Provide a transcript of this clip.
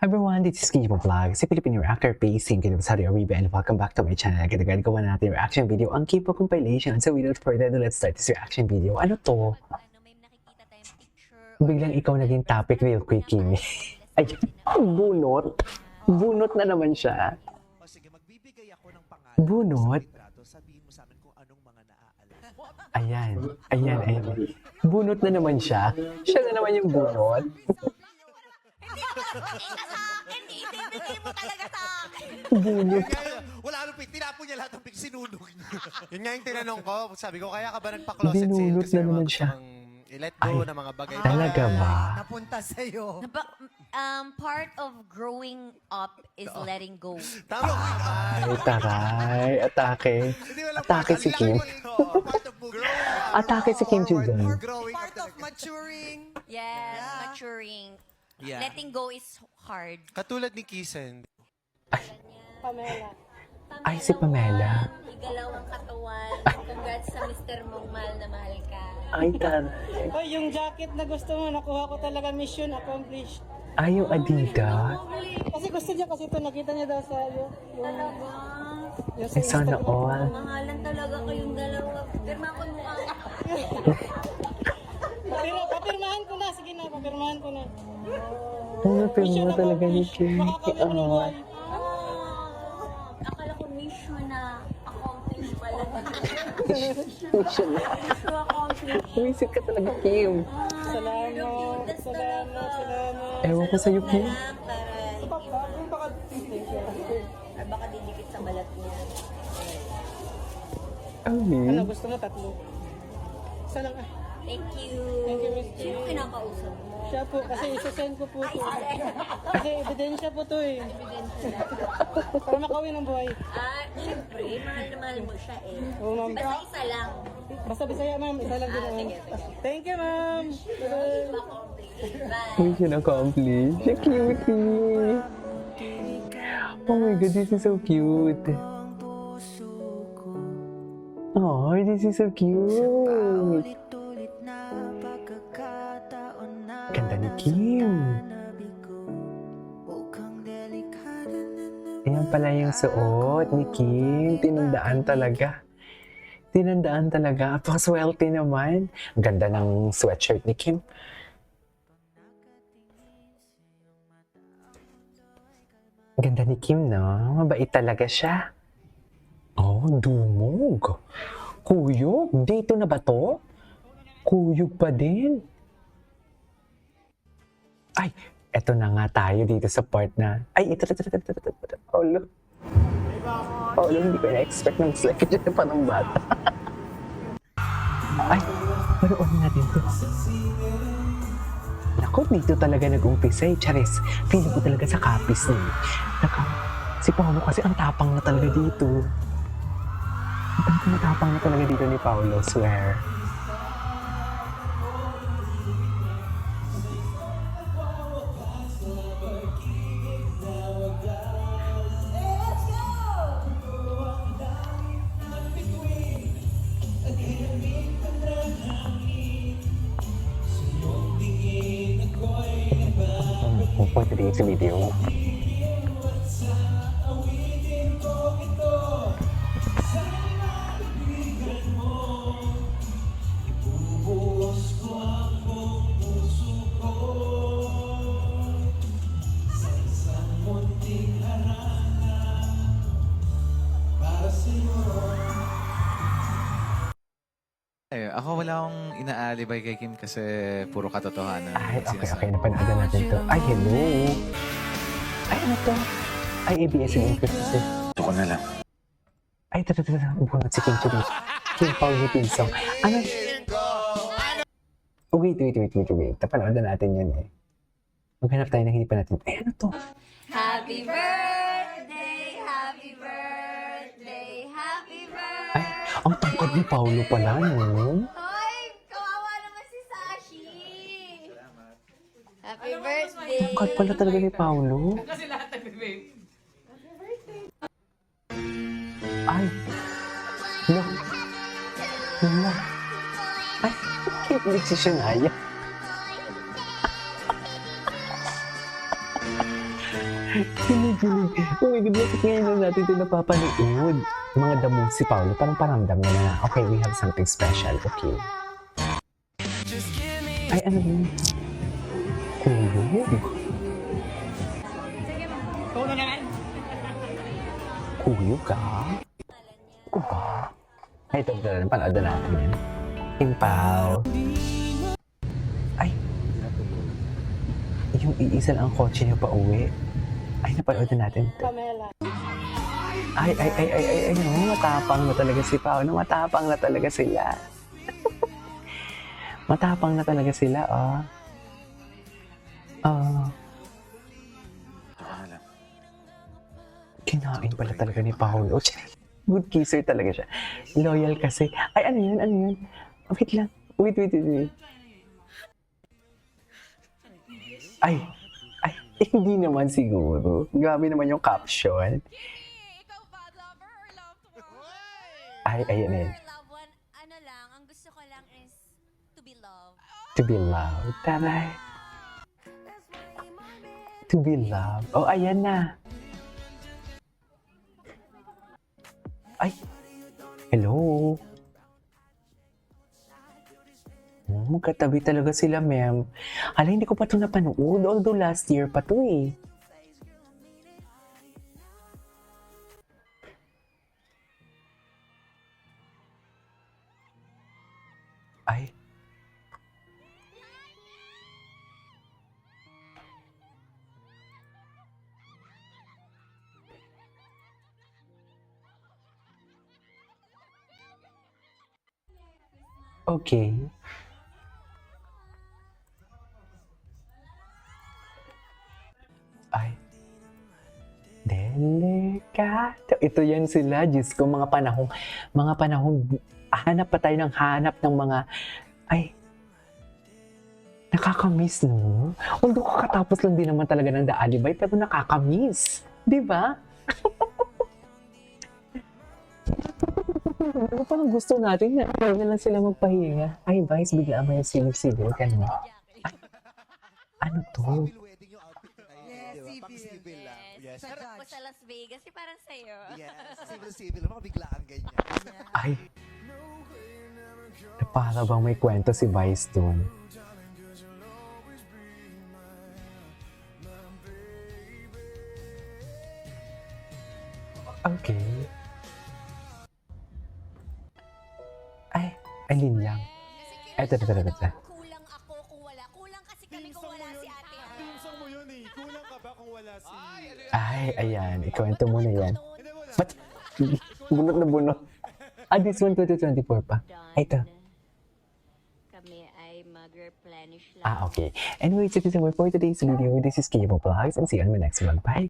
Everyone, this is Kibo Vlog, si Filipino reactor pacing kay Rosario Aribe, and welcome back to my channel. Agad-agad gawa natin reaction video ang K-pop compilation. So without further ado, let's start this reaction video. Ano to? Biglang ikaw naging topic real quick, Kimi. Ay, bunot. Bunot na naman siya. Bunot? Ayan. Bunot na naman siya. Siya na naman yung bunot. Ibibigay mo talaga sa akin. Bunot. Wala nung tinapon niya lahat ng sinunog niya. Yun nga yung tinanong ko. Sabi ko, kaya ka ba nagpa-closet sale? Binunot Kasi na naman siya. I-let go na mga bagay. Talaga ba? Napunta sa'yo. Part of growing up is letting go. Tama ko yun. Ay, taray. Atake. Atake si Kim. Atake si Kim Joo-jung. Part of maturing. Yes, maturing. Yeah. Letting go is hard. Katulad ni Kisen. Ay, si Pamela. Igalaw ang katawan. Congrats sa Mr. Mong mahal na mahal ka. Ay, taray. Oh, yung jacket na gusto mo, nakuha ko talaga, mission accomplished. Ay, yung Adidas. Kasi gusto niya kasi ito, nakita niya daw sa yung Ay, sana all. Mahalan talaga kayong dalawa. Pirma ko mukha. Pero papirmahan ko na, sige na, papirmahan ko na. Ano, pero talaga ni Kim. Akala ko mission na accomplish pala. Mission na. Mission accomplished. Visit ka talaga, Kim. Salamat. Ewan ko sa'yo, Kim. Baka didikit sa balat niya. Ano, Ay, gusto mo tatlo? Isa lang ah. Thank you. Thank you, Miss Sino Kim. kinakausap mo? Siya po, kasi isasend ko po ito. Kasi ebidensya po to eh. Para makawin ng buhay. Siyempre, mahal na mahal mo siya eh. Oo, ma'am. Basta isa lang. Basta Bisaya, ma'am. Isa lang din ma'am. sige. Thank you, ma'am. Bye-bye. Bye. mission accomplished. Siya cutie. Oh my God, this is so cute. Oh, this is so cute. Ganda ni Kim. Ayan pala yung suot ni Kim. Tinandaan talaga. Tinandaan talaga. Apakaswerte naman. Ang ganda ng sweatshirt ni Kim. Ang ganda ni Kim, no? Mabait talaga siya. Oh, dumog. Kuyog. Dito na ba to? Kuyog pa din. Ay, eto na nga tayo dito sa part na... Ay, ito. Oh, look. Oh, look, hindi ko na-expect ng slike dyan pa ng bata. Ay, panoorin natin to. Naku, dito talaga nag-umpisa eh. Charis, feeling ko talaga sa kapis niya. Si Paolo kasi ang tapang na talaga dito. Ang tapang na talaga dito ni Paolo, swear. Pupunta din sa video. Ako wala akong inaalibay kay Kim kasi puro katotohanan. Ay, okay. Napanood natin to. Ay, hello. Ay, ano to? Ay, ABS-CBN kasi. Ito ko na lang. Ay, ito. Bunot si Kim Churi. Kim Paolo Tinsong. Ano? Oh, wait. Napanood na natin yun eh. Maghanap tayo na hindi pa natin. Ay, ano to? Happy birthday, happy birthday, happy birthday. Ay, ang tangkad ni Paolo pala, no? Hoy, kawawa naman si Sashi. Happy birthday. Tangkad pala talaga ni Paolo. Kasi lahat nag-vape. Ay. No. No. Ay, cute din si Shania. Kinikilig. Oh my God, bakit ngayon lang natin ito napapanood? Mga damong si Paolo, parang paramdam niya na, okay, we have something special. Okay. Ay, ano yun? Kuyog. Ikaw na naman. Kuyog ka? Ako ba? Ay, ito na lang. Panood na natin yan. Impaw. Ay. Yung iisa lang ang kotse niya pa uwi. Ay, napanood na natin. Pamela. Ay, no, matapang na talaga si Paolo. Matapang na talaga sila. Matapang na talaga sila, oh. Kinain pala talaga ni Paolo. Good kisser talaga siya. Loyal kasi. Ay, ano yun? Ano yun? Wait lang. Wait. Ay, hindi naman siguro. Grabe naman yung caption. Ikaw ba, lover or loved one? Ay, ayan eh. Or loved one, ano lang, ang gusto ko lang is to be loved. To be loved. Taray. To be loved. Oh, ayan na. Ay. Hello. Oh, magkatabi talaga sila, ma'am. Hala, hindi ko pa ito napanood. Although last year pa ito eh. Ay. Okay. Ay. Delikado. Ito yan sila, Diyos ko, mga panahong, hanap pa tayo ng hanap ng mga, ay, nakakamiss, no? Although kakatapos lang din naman talaga ng The Alibay, pero nakakamiss. Di ba? Parang gusto natin na ayaw na lang sila magpahinga. Ay, Vice, bigla may silip-silip ka no? Ay, ano to? Civil wedding yung outfit na tayo. Yes, di ba? Pang civil. civil lang. Yes. Sa trip ko sa Las Vegas, parang sa'yo. Yes. Civil. Mga biglaan ganyan. Ay, para bang may kwento si Vice doon. Okay. Ay, alin lang. Eto. Kulang ako kung wala. Kulang kasi kami kung wala si ate. Pinsang mo yun eh. Kulang ka ba kung wala si... Ay, ayan. Ikwento mo na yan. Ba't? Bunot na bunot. This one, 2024 pa. Ito. Kami ay mag-replenish lang. Okay. Anyways, it is all for today's video. This is Cable Vlogs and see you on my next vlog. Bye!